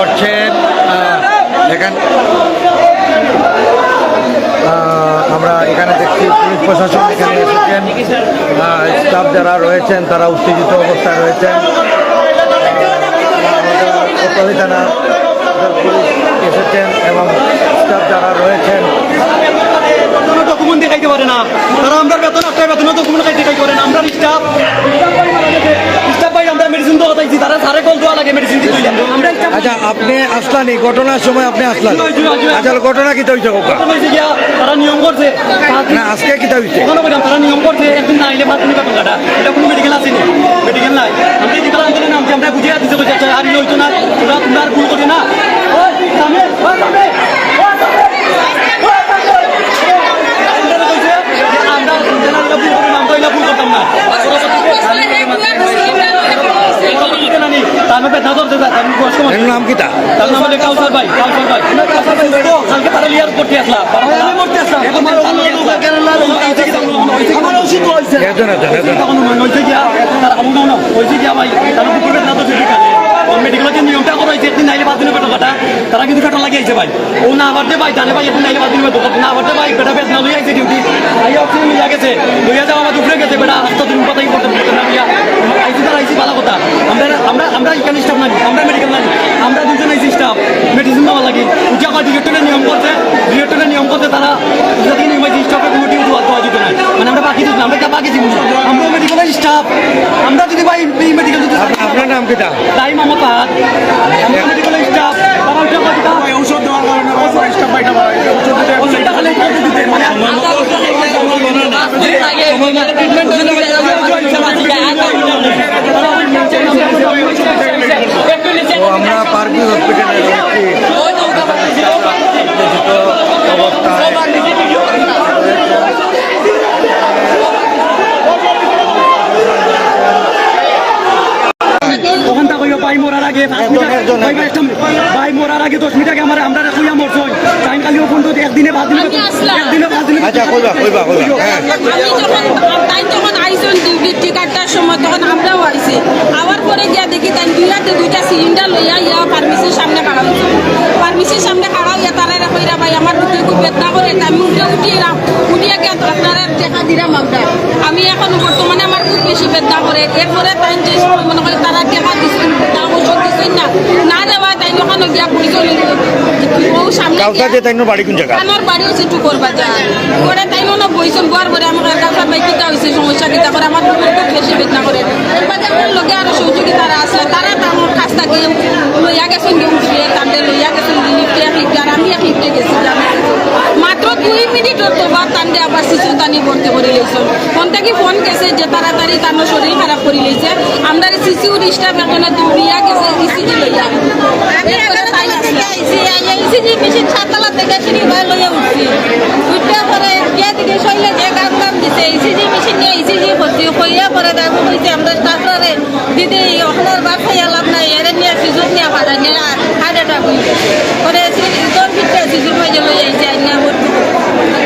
করছেন এখানে আমরা এখানে দেখছি পুলিশ প্রশাসন এখানে এসেছেন, স্টাফ যারা রয়েছেন তারা উত্তেজিত অবস্থায় রয়েছেন। কোতোয়ালি থানা পুলিশ এসেছেন এবং স্টাফ যারা রয়েছেন ডকুমেন্ট দেখাইতে পারে না, তারা আমরা বেতন একটা বেতন ডকুমেন্ট দেখাইতে পারে না। আমরা স্টাফ ভাই আমরা মেডিসিন তো হতাইছি, তারা সারে কল দেওয়া লাগে মেডিসিন দিতে। আচ্ছা, আপনি আসলেন এই ঘটনার সময়? আপনি আসলেন? আচ্ছা, ঘটনা কি হয়েছে? তারা নিয়ম করছে না, আজকে কি হয়েছে? তারা নিয়ম করছে একদিন না আইলে মাধ্যমিক বেতন কাটা, এটা কোনো মেডিকেল আসেনি, মেডিকেল নাই। আমরা মেডিকেল আন্দোলনে নামছি, আমরা বুঝিয়ে দিতে আর হইতো না, তোমরা আর ভুল করি না। নাম কি? তার নাম হলে কাউসার ভাই। কালকে তারা লিয়ার করতে আসলাম, মেডিকেলের যে নিয়মটা করা হয়েছে একদিন নাইলে 5 দিনের বেতন কাটা, তারা কিন্তু বেতন লাগিয়েছে ভাই। ও না আবারতে ভাই জানে ভাই একদিন নাইলে 5 দিনের বেতন না আবারতে ভাই বেটা বেতন লইয়া আইছে ডিউটি আইয়া অক্সিজেন লইয়া গেছে, লইয়া যাওয়া আমার দুপুরে গেছে বেটা হাসপাতাল দিন কথাই করতে না দিয়া আইসি তারা আইসি ভালো কথা। আমরা এখানে স্টাফ নাই, আমরা মেডিকেল নাই, আমরা দুজন আইসি স্টাফ মেডিসিন দেওয়া লাগে। উজা কয় ডিরেক্টরের নিয়ম করতে তারা যদি নিয়ম স্টাফে কোনো ডিউটি দেওয়া যেত না, মানে আমরা বাকি দিচ্ছি, আমরা বাকি দিব না, আমরা মেডিকেলের স্টাফ। আমরা যদি ভাই মেডিকেল যদি আপনার নাম কি? তাই মামা পাহাড় মেডিকেলের স্টাফ ঔষধ দেওয়ার কারণে স্টাফ পাইটা ওষুধটা খালি দিতে মানে আমরা পার্কিং হসপিটালে অবস্থায় ভাই মরার আগে 10 মিনিট আগে আমরা কইয়া মরছই টাইম কালিও ফোন দিতে একদিনে 5 দিন। আচ্ছা, কইবা তাই যখন আইসন ডিউটি টিকাটার সময় তখন আমরাও আইছি, আবার পরে গিয়া দেখি তাই দুইটা সিলিন্ডার লইয়া ইয়া ফার্মেসির সামনে খাড়া হয়েছে। ফার্মেসির সামনে খাড়া হইয়া তারা কইরা ভাই আমার বুকে খুব বেদনা করে, আমি উঠিয়ে গিয়া আপনারা দেখা দিলাম আমরা। আমি এখন বর্তমানে আমার খুব বেশি বেদনা করে। এরপরে তাই যে মনে করে তারা দেখা দিচ্ছেন ওষুধ দিচ্ছেন না দেওয়া তাই ওখানে গিয়া পুলিশ সামনে বাড়ি কোন জায়গা? আমার বাড়ি হচ্ছে টুকর বাজার করে তাই মনে বইছেন বোয়ার পরে আমার কাছে ভাই কিতা হয়েছে সমস্যা কিতা করে আমার খুব বেশি বেদনা করে। বাজারের লোকে আরো সহযোগিতারা আছে, তারা আমার কাছ থেকে লইয়া গেছেন উঠিয়ে তাদের লইয়া গেছেন লিফটে আর আমি লিফটে গেছিলাম। মাত্র 2 মিনিটের তো বা তান্ডে আবার শিশু তানি ভর্তি করে লইছেন। ফোন থেকে ফোন গেছে যে তাড়াতাড়ি তার শরীর খারাপ করে লইছে। আমরা শিশু স্টাফ এখানে দৌড়িয়া গেছে ইসিজি লইয়া। ইসিজি মেশিন 7 তলা থেকে সিঁড়ি ভাই লইয়া উঠছি, উঠতে পরে গিয়া দিকে শৈলে যে কাম দিছে ইসিজি মেশিন নিয়ে ইসিজি ভর্তি হইয়া পরে দাবি হয়েছে আমরা তারপরে দিদি ওখানের বাসায় লাভ নাই এর নিয়ে সুযোগ নিয়ে বাধা নিয়ে হার্ট অ্যাটাক হয়েছে পরে তোর ভিতরে সুযোগ হয়ে গেল না ভর্তি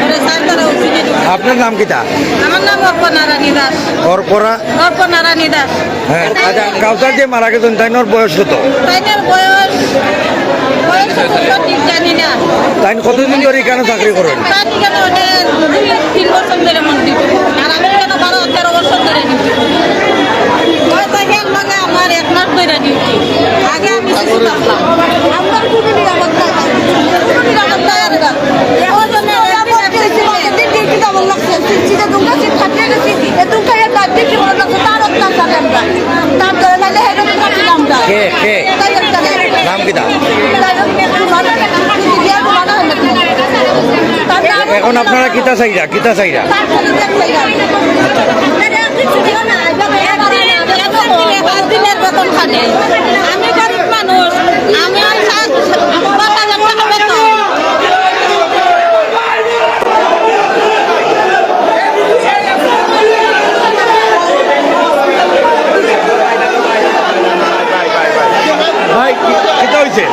পরে স্যার তারা উঠিয়ে। আপনার নাম কি? আমার নাম অর্পনারায়ণী দাস। অর্পনারায়ণী দাস। হ্যাঁ, আচ্ছা, কাউসার যে মারা গেছেন তাইনোর বয়স কত? তাইনের বয়স ঠিক জানি না। তাই কতদিন ধরে এখানে চাকরি করেন? 3 বছর ধরে মন্ত্রী, আর আমি কেন 12-13 বছর ধরে ডিউটি করি। আমার 1 মাস ধরে ডিউটি। আগে আমি শিশু থাকলাম, আমার কোনো নিরাপত্তা নাম কি? এখন আপনারা কিতা চাইরা? দিনের বেতন খানে আমি গরিব মানুষ, আমি আর 5,000 টাকা বেতন। ভাই কিতা হয়েছে?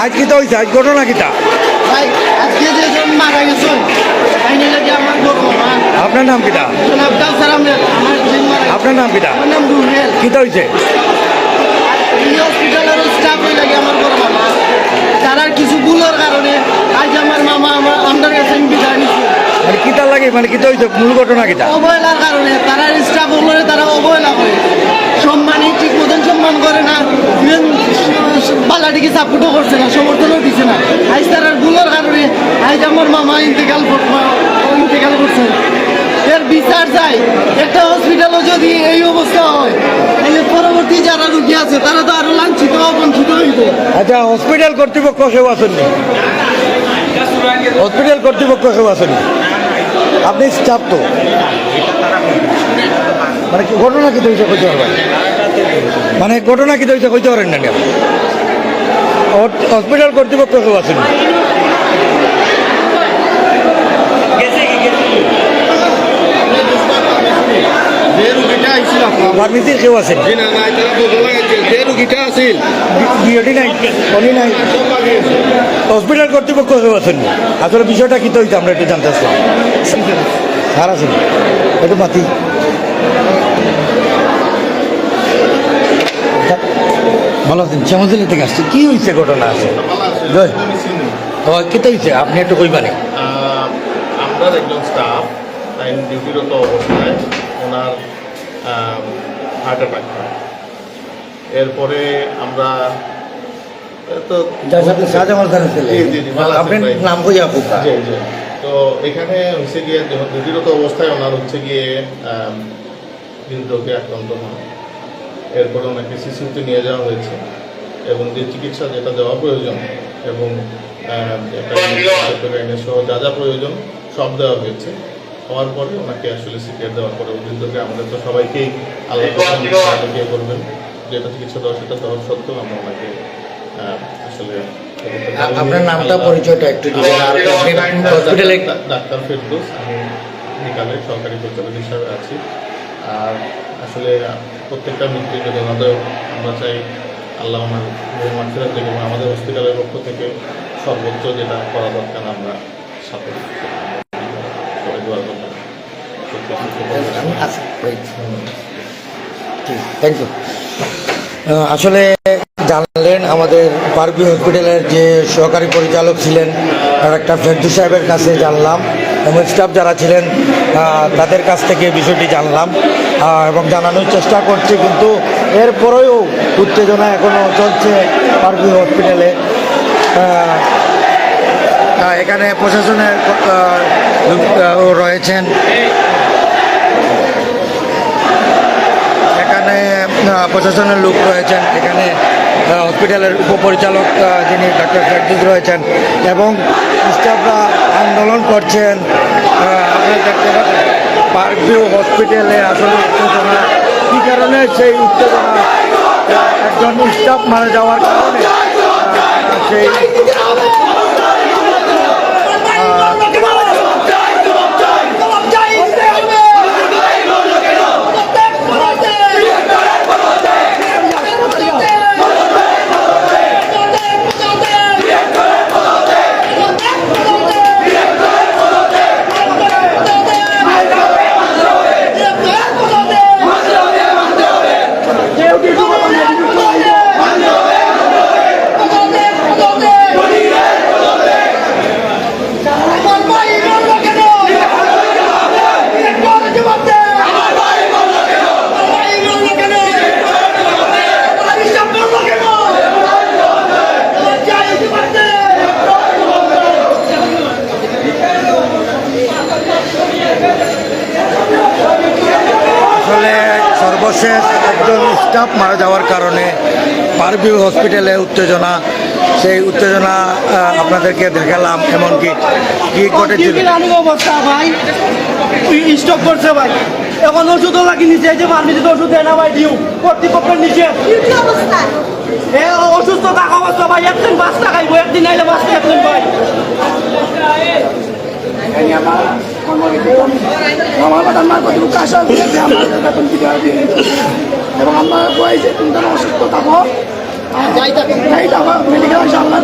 আজ কিতা হয়েছে? আজ ঘটনা কিতা? ভাই আজকে যে মারা গেছেন আপনার নাম কিটা? আপনার নাম কিটা? কিটা হয়েছে? হসপিটালের স্টাফ হয়ে লাগে আমার বড় মামা তারা কিছু ভুলের কারণে আজ আমার মামা আমার কাছে বিদায় নিচ্ছে মানে কিটা লাগে, মানে কিটা হয়েছে, মূল ঘটনা কিটা? অবহেলার কারণে তারা স্টাফ হলে তারা অবহেলা করে সম্মানই ঠিক মতন সম্মান করে না, পাল্লাটিকে সাপোর্টও করছে না, সমর্থনও দিচ্ছে না। আজ তারার ভুলের কারণে আজ আমার মামা ইন্তেকাল করছে। এর বিচার চাই। একটা হসপিটালও যদি এই অবস্থা হয় তাহলে পরবর্তী যারা রুগী আছে তারা তো আরো লাঞ্ছিত বঞ্চিত হইব। আচ্ছা, হসপিটাল কর্তৃপক্ষ কেউ আসেননি? হসপিটাল কর্তৃপক্ষ কেউ আসেনি? আপনি স্টাফ তো, মানে কি ঘটনা কি হয়েছে কইতে পারবেন? মানে ঘটনা কি হয়েছে কইতে পারেন না আপনি? হসপিটাল কর্তৃপক্ষ কেউ আসেনি? ফার্মেসির কেউ আছেন? বিওটি নাই, উনি নাই। হসপিটাল কর্তৃপক্ষ কেউ আছেন? আসলে বিষয়টা কি তো হইতে আমরা একটু জানতে আসলাম। স্যার আছেন একটু মাতি। ভালো আছেন? শ্যামজলি থেকে আসছে। কি হয়েছে ঘটনা আছে? কেটে হয়েছে আপনি একটু কইবানে। আমরা একজন স্টাফ লাইন ডিউটিরত অবস্থায় ওনার হার্ট অ্যাটাক হয়। এরপরে আমরা তো আপনার নাম কই আপু? জি জি। তো এখানে হচ্ছে গিয়ে ডিউটিরত অবস্থায় ওনার হচ্ছে গিয়ে হৃদরোগে আক্রান্ত হন। এরপরে ওনাকে সিসিউতে নিয়ে যাওয়া হয়েছে এবং যে চিকিৎসা যেটা দেওয়া প্রয়োজন এবং সহ যা যা প্রয়োজন সব দেওয়া হয়েছে। হওয়ার পরে ওনাকে আসলে সিপিআর দেওয়ার পরে হৃদরোগে আমাদের তো সবাইকেই আল্লাহ করবেন, যেটা চিকিৎসা দেওয়া সেটা দেওয়ার সত্ত্বেও আমরা ওনাকে আসলে। আপনার নামটা পরিচয়টা একটু দিবেন। আর হসপিটালে ডাক্তার ফেরদৌস, আমি বিকালে সহকারী পরিচালক হিসাবে আছি। আর আসলে প্রত্যেকটা মৃত্যুর বেদনাতেও আমরা চাই আল্লাহ ওনার মাঠফেরাত থেকে আমাদের হসপিটালের পক্ষ থেকে সর্বোচ্চ যেটা করা দরকার আমরা সাথে সবাই দোয়া করতাম। Thank you. আসলে জানলেন আমাদের পারভি হসপিটালের যে সহকারী পরিচালক ছিলেন ডাক্তার ফেরদৌস সাহেবের কাছে জানলাম এবং স্টাফ যারা ছিলেন তাদের কাছ থেকে বিষয়টি জানলাম এবং জানানোর চেষ্টা করছি, কিন্তু এরপরেও উত্তেজনা এখনও চলছে পারভি হসপিটালে। এখানে প্রশাসনের রয়েছেন, এখানে প্রশাসনের লোক রয়েছেন, এখানে হসপিটালের উপপরিচালক যিনি ডাক্তার ফেরদৌস রয়েছেন এবং স্টাফরা আন্দোলন করছেন। আপনারা দেখতে পাচ্ছেন পার্কভিউ হসপিটালে আসলে উত্তেজনা কী কারণে, সেই উত্তেজনা একজন স্টাফ মারা যাওয়ার কারণে সেই সর্বশেষ একজন স্টাফ মারা যাওয়ার কারণে পারভি হসপিটালে উত্তেজনা, সেই উত্তেজনা আপনাদেরকে দেখালাম। এমনকি কি ঘটেছিল অবস্থা ভাই, স্টপ করছে ভাই, এখন ওষুধও লাগি নিচে, যে ফার্মেসিতে ওষুধ দেয় না ভাই, ডিউ কর্তৃপক্ষের নিচে অসুস্থ থাকা অবস্থা ভাই, একদিন 5 টাকা খাইবো, একদিন আইলে 5 টাকা একদিন ভাই। আমার কথা আমার কতটুকু আশা দিয়েছে আমাদের বেতন এবং আমরা বলেছি তুমি যেন অসুস্থ থাকো, যাই থাকো মেডিকেল আসে আল্লাহ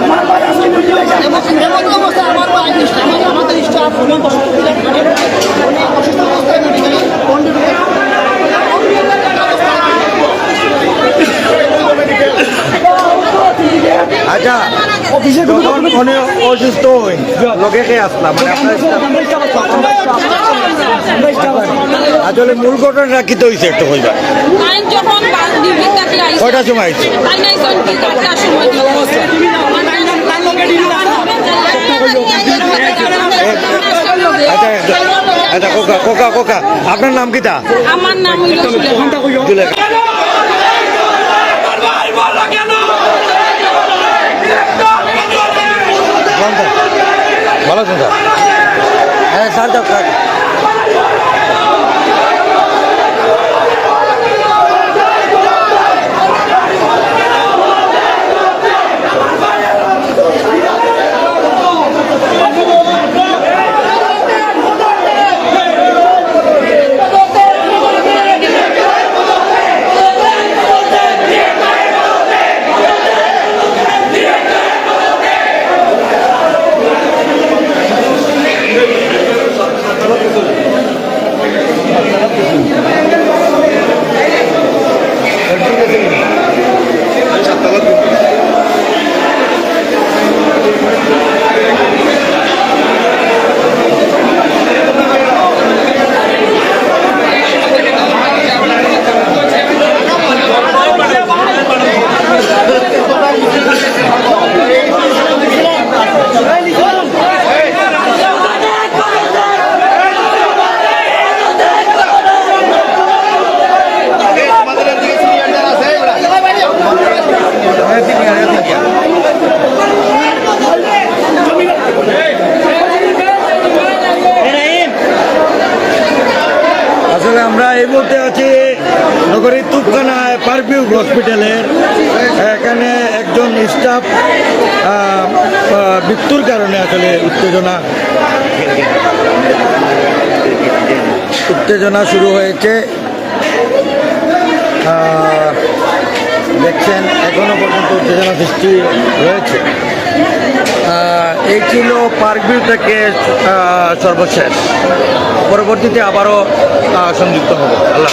আমার ভাই আজকে যখনই অসুস্থ হই লোকে কে আসলাম মানে আপনার আসলে মূল ঘটনা কি তো হয়েছে একটু কইবা তাই যখন ডিউটি থাকি আইছে কয়টার সময় আইছে তাই নাই সন কি কাটার সময় আচ্ছা আচ্ছা কোকা কোকা কোকা আপনার নাম কিটা আমার নাম হইল সুলেখা জুলেখা ভালো আছেন স্যার হ্যাঁ স্যার যাও স্যার আসলে আমরা এই মুহূর্তে আছি নগরীর তুপখানায় পারভিউ হসপিটালের এখানে একজন স্টাফ মৃত্যুর কারণে আসলে উত্তেজনা শুরু হয়েছে দেখছেন এখনো পর্যন্ত উত্তেজনা সৃষ্টি রয়েছে এই ছিল পার্কভিউ থেকে সর্বশেষ পরবর্তীতে আবারও সংযুক্ত হব আল্লাহ